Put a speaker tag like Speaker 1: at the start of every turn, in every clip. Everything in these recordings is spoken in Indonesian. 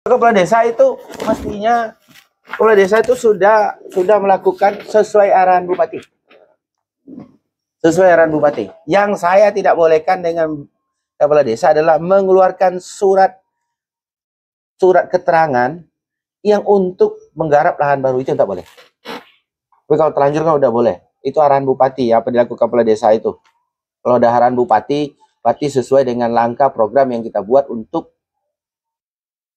Speaker 1: Kepala desa itu mestinya kepala desa itu sudah melakukan sesuai arahan bupati. Sesuai arahan bupati. Yang saya tidak bolehkan dengan kepala desa adalah mengeluarkan surat keterangan yang untuk menggarap lahan baru, itu tidak boleh. Tapi kalau terlanjur kan udah boleh. Itu arahan bupati apa dilakukan kepala desa itu. Kalau ada arahan bupati, berarti sesuai dengan langkah program yang kita buat untuk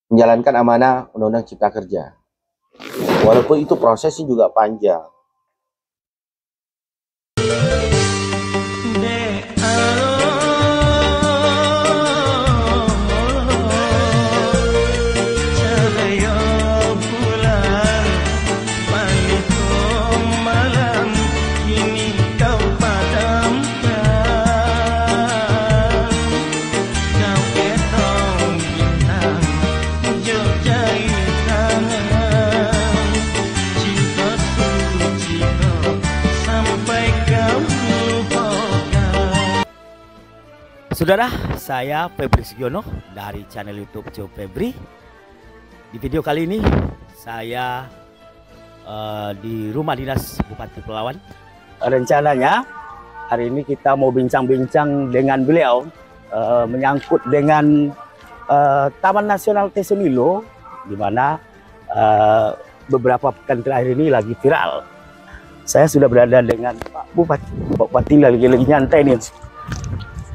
Speaker 1: menjalankan amanah Undang-Undang Cipta Kerja. Walaupun itu prosesnya juga panjang.
Speaker 2: Saudara, saya Febri Sugiono dari channel YouTube Jo Febri. Di video kali ini saya di rumah dinas Bupati Pelalawan. Rencananya hari ini kita mau bincang-bincang dengan beliau menyangkut dengan Taman Nasional Tesonilo, di mana beberapa pekan terakhir ini lagi viral. Saya sudah berada dengan Pak Bupati. Pak Bupati lagi nyantai nih.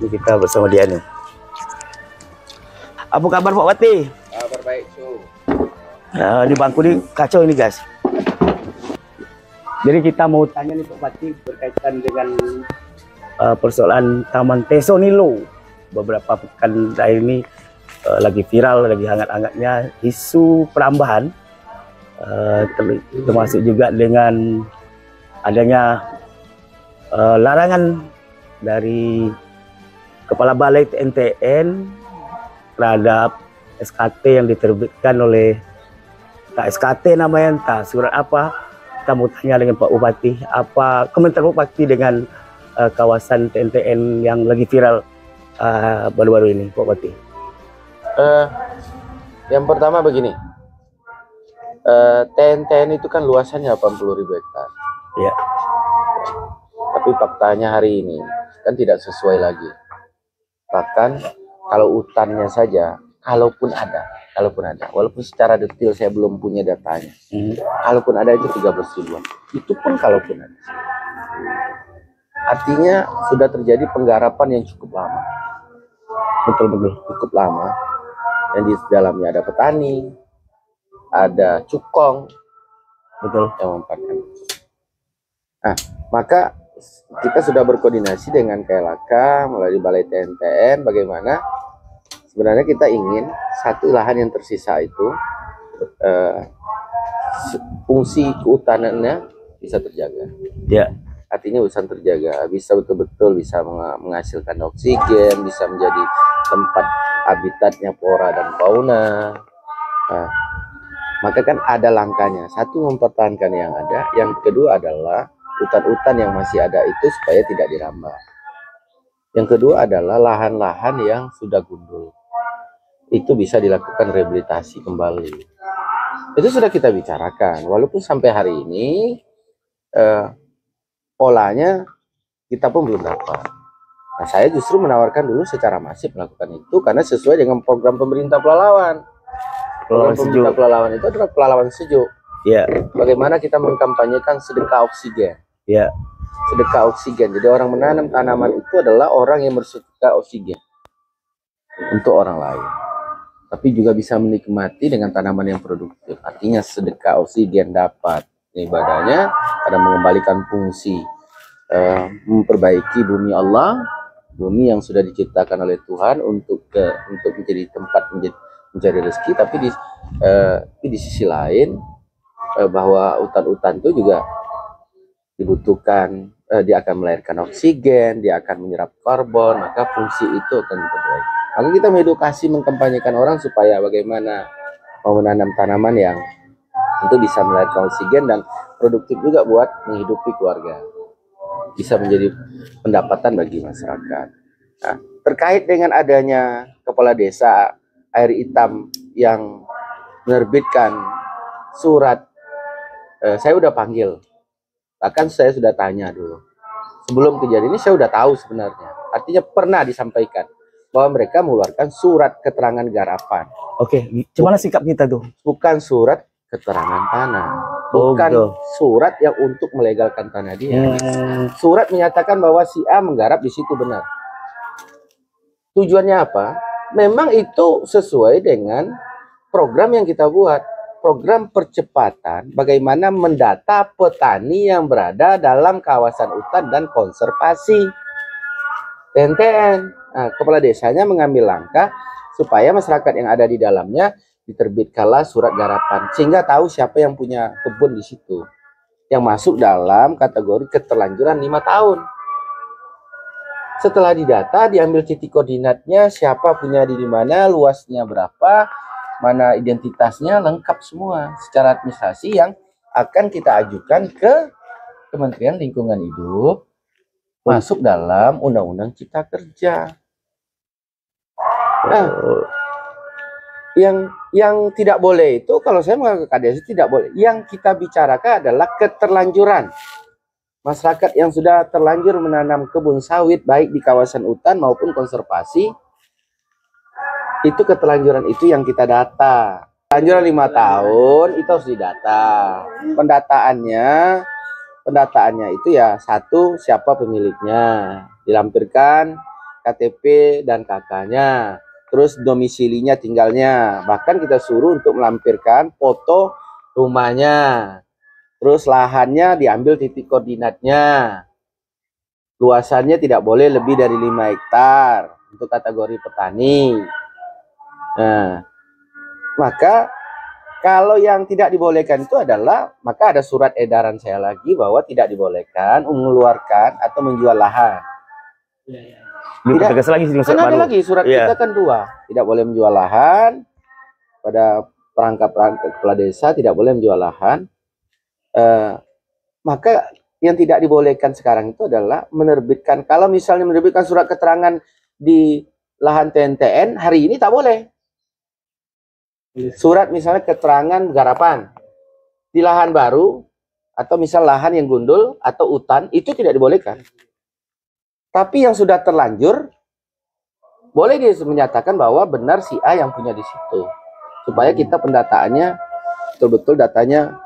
Speaker 2: Ini kita bersama dia nih. Apa kabar Pak Bupati?
Speaker 1: Kabar baik, Su.
Speaker 2: Di bangku ini kacau ini guys. Jadi kita mau tanya nih Pak Bupati berkaitan dengan persoalan Taman Tesonilo. Beberapa pekan terakhir ini lagi viral, lagi hangat-hangatnya isu perambahan, termasuk juga dengan adanya larangan dari Kepala Balai TNTN terhadap SKT yang diterbitkan oleh tak SKT namanya, entah surat apa. Kita mau tanya dengan Pak Bupati, apa komentar Pak Bupati dengan kawasan TNTN yang lagi viral baru-baru ini, Pak Bupati?
Speaker 1: Yang pertama begini, TNTN itu kan luasannya 80.000 hektar.
Speaker 2: Ya.
Speaker 1: Tapi faktanya hari ini kan tidak sesuai lagi. Bahkan kalau hutannya saja, kalaupun ada, walaupun secara detail saya belum punya datanya, kalaupun ada itu 13.000-an, itu pun kalaupun ada. Artinya sudah terjadi penggarapan yang cukup lama, betul-betul cukup lama, yang di dalamnya ada petani, ada cukong, betul, yang memanfaatkan. Nah, maka kita sudah berkoordinasi dengan KLHK melalui Balai TNTN bagaimana sebenarnya kita ingin satu lahan yang tersisa itu fungsi kehutanannya bisa terjaga.
Speaker 2: Ya.
Speaker 1: Artinya bisa terjaga, bisa betul-betul bisa menghasilkan oksigen, bisa menjadi tempat habitatnya flora dan fauna. Nah, maka kan ada langkahnya. Satu, mempertahankan yang ada. Yang kedua adalah hutan-hutan yang masih ada itu supaya tidak dirambah. Yang kedua adalah lahan-lahan yang sudah gundul. Itu bisa dilakukan rehabilitasi kembali. Itu sudah kita bicarakan. Walaupun sampai hari ini polanya kita pun belum dapat. Nah, saya justru menawarkan dulu secara masif melakukan itu karena sesuai dengan program pemerintah Pelalawan. Program pemerintah Pelalawan itu adalah Pelalawan Sejuk.
Speaker 2: Ya.
Speaker 1: Bagaimana kita mengkampanyekan sedekah oksigen.
Speaker 2: Ya.
Speaker 1: Sedekah oksigen. Jadi orang menanam tanaman itu adalah orang yang bersedekah oksigen untuk orang lain. Tapi juga bisa menikmati dengan tanaman yang produktif. Artinya sedekah oksigen dapat ibadahnya karena mengembalikan fungsi memperbaiki bumi Allah, bumi yang sudah diciptakan oleh Tuhan untuk menjadi tempat mencari rezeki. Tapi di sisi lain bahwa hutan-hutan itu juga dibutuhkan, dia akan melahirkan oksigen, dia akan menyerap karbon, maka fungsi itu akan diperbaiki. Maka kita mengedukasi, mengkampanyekan orang supaya bagaimana mau menanam tanaman yang tentu bisa melahirkan oksigen dan produktif juga buat menghidupi keluarga, bisa menjadi pendapatan bagi masyarakat. Nah, terkait dengan adanya kepala desa air hitam yang menerbitkan surat. Saya udah panggil, bahkan saya sudah tanya dulu sebelum kejadian ini, saya udah tahu sebenarnya, artinya pernah disampaikan bahwa mereka mengeluarkan surat keterangan garapan.
Speaker 2: Oke, gimana sikap kita tuh?
Speaker 1: Bukan surat keterangan tanah,
Speaker 2: Oh,
Speaker 1: bukan
Speaker 2: gitu.
Speaker 1: surat yang untuk melegalkan tanah dia. Surat menyatakan bahwa si A menggarap di situ, benar. Tujuannya apa? Memang itu sesuai dengan program yang kita buat, program percepatan bagaimana mendata petani yang berada dalam kawasan hutan dan konservasi. TNTN, nah, kepala desanya mengambil langkah supaya masyarakat yang ada di dalamnya diterbitkanlah surat garapan, sehingga tahu siapa yang punya kebun di situ, yang masuk dalam kategori keterlanjuran 5 tahun. Setelah didata, diambil titik koordinatnya, siapa punya di mana, luasnya berapa, mana identitasnya, lengkap semua secara administrasi yang akan kita ajukan ke Kementerian Lingkungan Hidup, masuk dalam Undang-Undang Cipta Kerja. Nah, yang tidak boleh itu, kalau saya menganggap KDS tidak boleh. Yang kita bicarakan adalah keterlanjuran. Masyarakat yang sudah terlanjur menanam kebun sawit baik di kawasan hutan maupun konservasi, itu keterlanjuran itu yang kita data. Terlanjuran 5 tahun itu harus didata. Pendataannya itu ya, satu, siapa pemiliknya, dilampirkan KTP dan KK-nya, terus domisilinya, tinggalnya, bahkan kita suruh untuk melampirkan foto rumahnya, terus lahannya diambil titik koordinatnya, luasannya tidak boleh lebih dari 5 hektar untuk kategori petani. Nah, maka kalau yang tidak dibolehkan itu adalah, maka ada surat edaran saya lagi bahwa tidak dibolehkan mengeluarkan atau menjual lahan.
Speaker 2: Tidak tegas lagi
Speaker 1: Kan ada lagi surat kita kan 2, tidak boleh menjual lahan pada perangkat kepala desa, tidak boleh menjual lahan. Maka yang tidak dibolehkan sekarang itu adalah menerbitkan, kalau misalnya menerbitkan surat keterangan di lahan TNTN hari ini tak boleh. Surat misalnya keterangan garapan di lahan baru atau misal lahan yang gundul atau hutan itu tidak dibolehkan. Tapi yang sudah terlanjur boleh dia menyatakan bahwa benar si A yang punya di situ, supaya kita pendataannya betul-betul datanya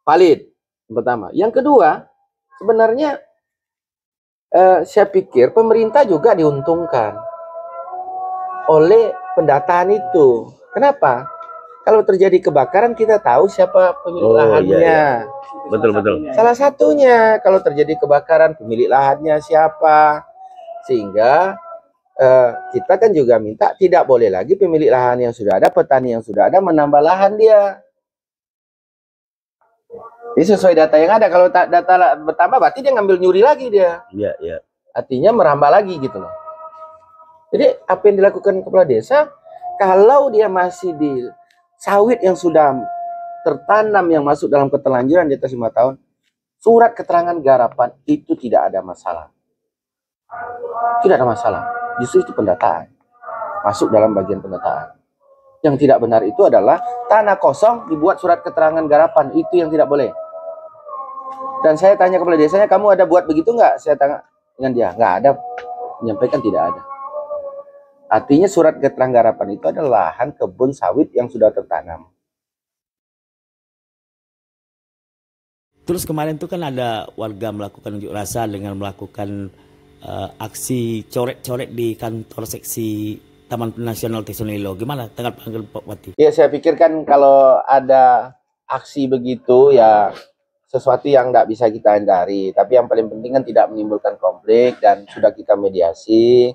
Speaker 1: valid. Yang pertama. Yang kedua, sebenarnya saya pikir pemerintah juga diuntungkan oleh pendataan itu. Kenapa? Kalau terjadi kebakaran kita tahu siapa pemilik lahannya.
Speaker 2: Betul.
Speaker 1: Salah satunya kalau terjadi kebakaran pemilik lahannya siapa. Sehingga kita kan juga minta tidak boleh lagi pemilik lahan yang sudah ada, petani yang sudah ada menambah lahan dia. Ini sesuai data yang ada. Kalau data bertambah berarti dia ngambil nyuri lagi dia.
Speaker 2: Iya.
Speaker 1: Artinya merambah lagi gitu loh. Jadi apa yang dilakukan kepala desa, kalau dia masih di sawit yang sudah tertanam yang masuk dalam keterlanjuran di atas 5 tahun, surat keterangan garapan itu tidak ada masalah. Tidak ada masalah. Justru itu pendataan. Masuk dalam bagian pendataan. Yang tidak benar itu adalah tanah kosong dibuat surat keterangan garapan. Itu yang tidak boleh. Dan saya tanya kepala desanya, kamu ada buat begitu nggak? Saya tanya dengan dia, nggak ada. Menyampaikan tidak ada. Artinya surat keterangan garapan itu adalah lahan kebun sawit yang sudah tertanam.
Speaker 2: Terus kemarin tuh kan ada warga melakukan unjuk rasa dengan melakukan aksi coret-coret di kantor seksi Taman Nasional Tesonilo. Gimana tanggapan Pak Bupati?
Speaker 1: Ya, saya pikir kan kalau ada aksi begitu ya sesuatu yang tidak bisa kita hindari. Tapi yang paling penting kan tidak menimbulkan konflik dan sudah kita mediasi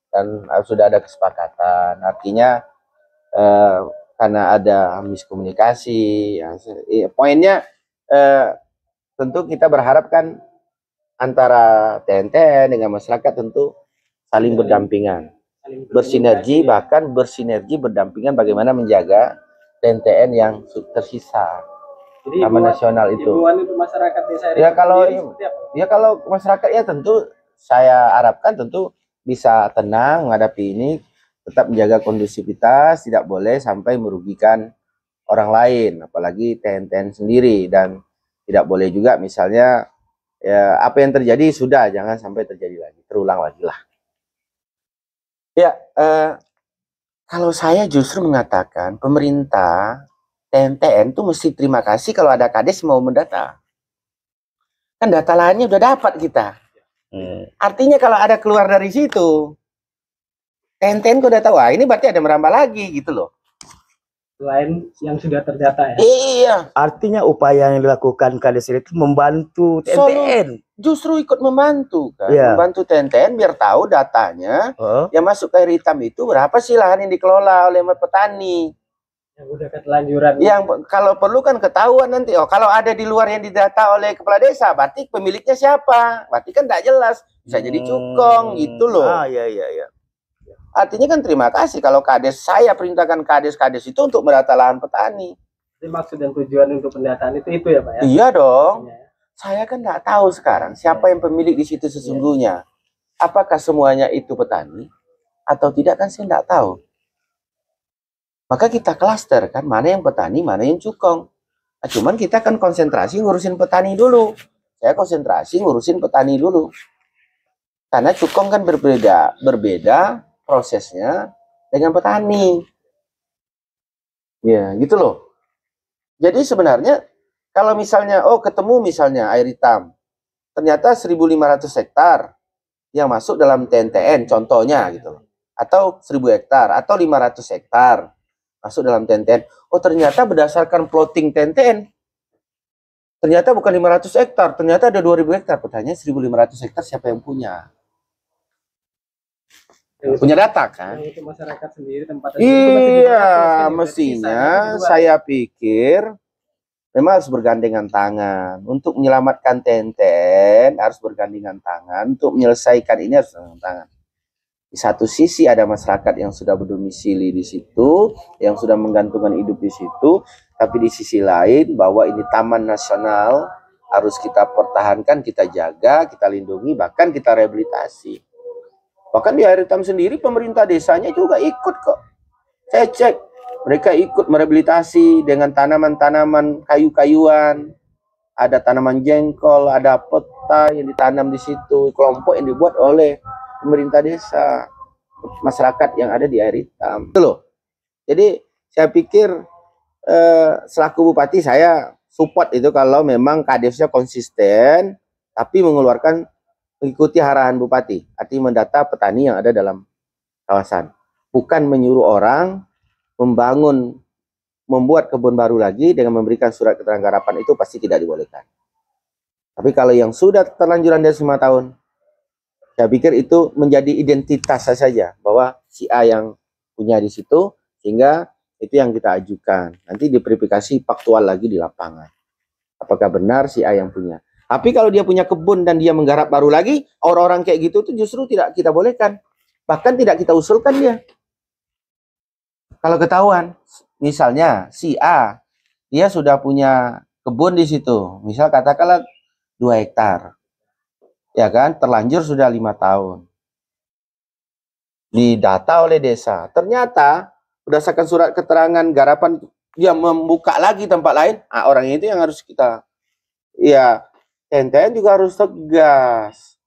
Speaker 1: dan sudah ada kesepakatan. Artinya karena ada miskomunikasi, ya, poinnya tentu kita berharap kan antara TNTN dengan masyarakat tentu saling berdampingan, bersinergi, bahkan bersinergi berdampingan bagaimana menjaga TNTN yang tersisa. Jadi Taman Nasional itu.
Speaker 3: Masyarakat desa
Speaker 1: ya kalau masyarakat ya tentu saya harapkan tentu bisa tenang menghadapi ini, tetap menjaga kondusivitas, tidak boleh sampai merugikan orang lain, apalagi TNTN sendiri. Dan tidak boleh juga misalnya ya apa yang terjadi sudah, jangan sampai terjadi lagi, terulang lagi lah. Ya, kalau saya justru mengatakan pemerintah TNTN tuh mesti terima kasih kalau ada kades mau mendata. Kan data lainnya udah dapat kita. Artinya kalau ada keluar dari situ, TNTN udah tahu, ini berarti ada merambah lagi gitu loh.
Speaker 3: Selain yang sudah terdata ya.
Speaker 1: Iya.
Speaker 2: Artinya upaya yang dilakukan Kades itu membantu TNTN.
Speaker 1: Justru ikut membantu kan,
Speaker 2: Iya.
Speaker 1: membantu TNTN biar tahu datanya yang masuk ke air hitam itu berapa sih lahan yang dikelola oleh petani.
Speaker 3: Yang udah ketelanjuran.
Speaker 1: Yang kalau perlu kan ketahuan nanti. Oh, kalau ada di luar yang didata oleh kepala desa, berarti pemiliknya siapa? Berarti kan tidak jelas, bisa jadi cukong gitu loh.
Speaker 2: Iya.
Speaker 1: Artinya kan terima kasih kalau kades, saya perintahkan kades itu untuk mendata lahan petani.
Speaker 3: Jadi maksud dan tujuan untuk pendataan itu ya Pak ya?
Speaker 1: Iya dong.
Speaker 3: Ya.
Speaker 1: Saya kan nggak tahu sekarang siapa yang pemilik di situ sesungguhnya. Apakah semuanya itu petani atau tidak, kan saya nggak tahu. Maka kita klaster kan, mana yang petani, mana yang cukong. Nah, cuman kita kan konsentrasi ngurusin petani dulu. Saya konsentrasi ngurusin petani dulu. Karena cukong kan berbeda prosesnya dengan petani. Ya, gitu loh. Jadi sebenarnya kalau misalnya ketemu misalnya air hitam, ternyata 1.500 hektar yang masuk dalam TNTN contohnya gitu. Atau 1.000 hektar atau 500 hektar masuk dalam TNTN. Oh, ternyata berdasarkan plotting TNTN ternyata bukan 500 hektar, ternyata ada 2.000 hektar. Pertanyaan 1.500 hektar siapa yang punya? Punya data kan?
Speaker 3: Itu masyarakat sendiri tempatnya.
Speaker 1: Iya, mestinya saya pikir memang harus bergandengan tangan untuk menyelamatkan TNTN, harus bergandengan tangan untuk menyelesaikan ini, harus bergandengan tangan. Di satu sisi ada masyarakat yang sudah berdomisili di situ, yang sudah menggantungkan hidup di situ, tapi di sisi lain bahwa ini taman nasional harus kita pertahankan, kita jaga, kita lindungi, bahkan kita rehabilitasi. Bahkan di air hitam sendiri pemerintah desanya juga ikut kok. Saya cek, mereka ikut merehabilitasi dengan tanaman-tanaman kayu-kayuan. Ada tanaman jengkol, ada peta yang ditanam di situ, kelompok yang dibuat oleh pemerintah desa, masyarakat yang ada di air hitam. Itu loh. Jadi saya pikir selaku bupati saya support itu kalau memang kadesnya konsisten, tapi mengikuti arahan bupati, artinya mendata petani yang ada dalam kawasan. Bukan menyuruh orang membuat kebun baru lagi dengan memberikan surat keterangan garapan, itu pasti tidak dibolehkan. Tapi kalau yang sudah terlanjuran dari 5 tahun, saya pikir itu menjadi identitas saja, bahwa si A yang punya di situ, sehingga itu yang kita ajukan. Nanti diverifikasi faktual lagi di lapangan. Apakah benar si A yang punya. Tapi kalau dia punya kebun dan dia menggarap baru lagi, orang-orang kayak gitu tuh justru tidak kita bolehkan. Bahkan tidak kita usulkan dia. Kalau ketahuan, misalnya si A, dia sudah punya kebun di situ, misal katakanlah 2 hektar. Ya kan, terlanjur sudah 5 tahun. Didata oleh desa. Ternyata berdasarkan surat keterangan garapan dia membuka lagi tempat lain, orang itu yang harus kita, ya, TNTN juga harus tegas.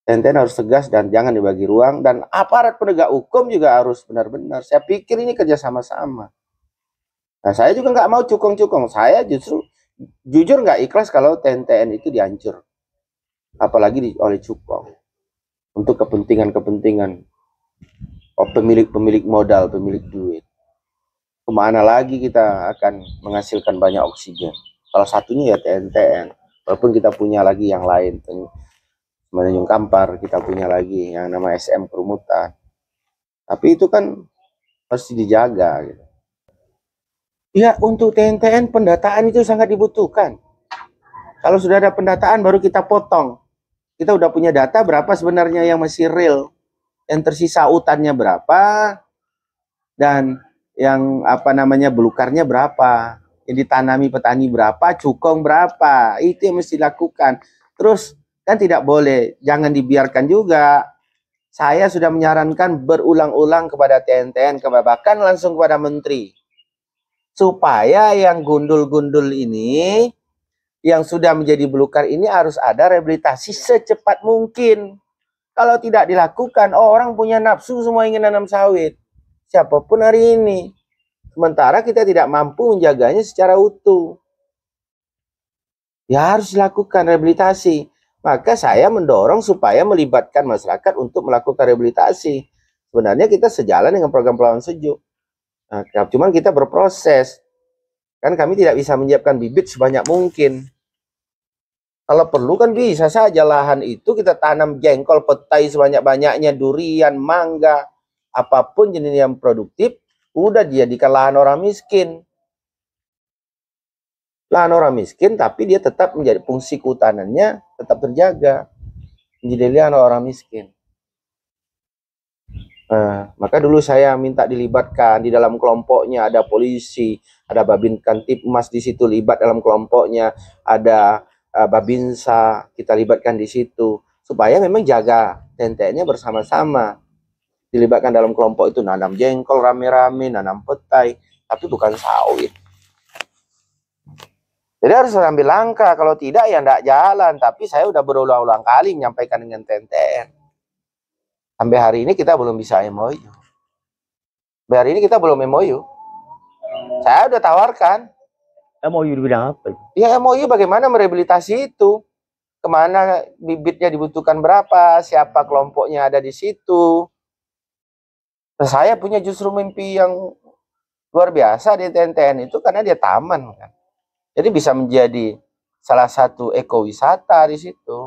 Speaker 1: TNTN harus tegas dan jangan dibagi ruang, dan aparat penegak hukum juga harus benar-benar. Saya pikir ini kerja sama-sama. Nah, saya juga nggak mau cukong-cukong. Saya justru jujur nggak ikhlas kalau TNTN itu dihancur, apalagi oleh cukong untuk kepentingan-kepentingan pemilik modal, pemilik duit. Kemana lagi kita akan menghasilkan banyak oksigen? Salah satunya ya TNTN. Walaupun kita punya lagi yang lain, Tanjung Kampar, kita punya lagi yang nama SM Perumutan. Tapi itu kan harus dijaga. Gitu. Ya, untuk TNTN pendataan itu sangat dibutuhkan. Kalau sudah ada pendataan baru kita potong. Kita udah punya data berapa sebenarnya yang masih real, yang tersisa hutannya berapa, dan yang belukarnya berapa, yang ditanami petani berapa, cukong berapa. Itu yang mesti dilakukan. Terus kan tidak boleh, jangan dibiarkan juga. Saya sudah menyarankan berulang-ulang kepada TNTN, bahkan langsung kepada menteri. supaya yang gundul-gundul ini, yang sudah menjadi belukar ini harus ada rehabilitasi secepat mungkin. Kalau tidak dilakukan, orang punya nafsu semua ingin nanam sawit. Siapapun hari ini. Sementara kita tidak mampu menjaganya secara utuh. Ya harus dilakukan rehabilitasi. Maka saya mendorong supaya melibatkan masyarakat untuk melakukan rehabilitasi. Sebenarnya kita sejalan dengan program Pelawan Sejuk. Nah, cuman kita berproses. Kan kami tidak bisa menyiapkan bibit sebanyak mungkin. Kalau perlu kan bisa saja lahan itu kita tanam jengkol, petai sebanyak-banyaknya, durian, mangga, apapun jenis yang produktif, udah dijadikan lahan orang miskin. Lahan orang miskin, tapi dia tetap menjadi fungsi kehutanannya, tetap terjaga. Menjadi lahan orang miskin. Maka dulu saya minta dilibatkan di dalam kelompoknya, ada polisi, ada Babin Kantipmas di situ libat dalam kelompoknya, ada Babinsa kita libatkan di situ supaya memang jaga TNTN-nya bersama-sama. Dilibatkan dalam kelompok itu nanam jengkol rame-rame, nanam petai, tapi bukan sawit. Jadi harus ambil langkah, kalau tidak ya tidak jalan. Tapi saya udah berulang-ulang kali menyampaikan dengan TNTN. Sampai hari ini kita belum bisa MOU. Sampai hari ini kita belum MOU. Saya udah tawarkan.
Speaker 2: MOU di bidang apa?
Speaker 1: Ya MOU bagaimana merehabilitasi itu. Kemana bibitnya dibutuhkan berapa, siapa kelompoknya ada di situ. Nah, saya punya justru mimpi yang luar biasa di TNTN itu karena dia taman kan. Jadi bisa menjadi salah satu ekowisata di situ.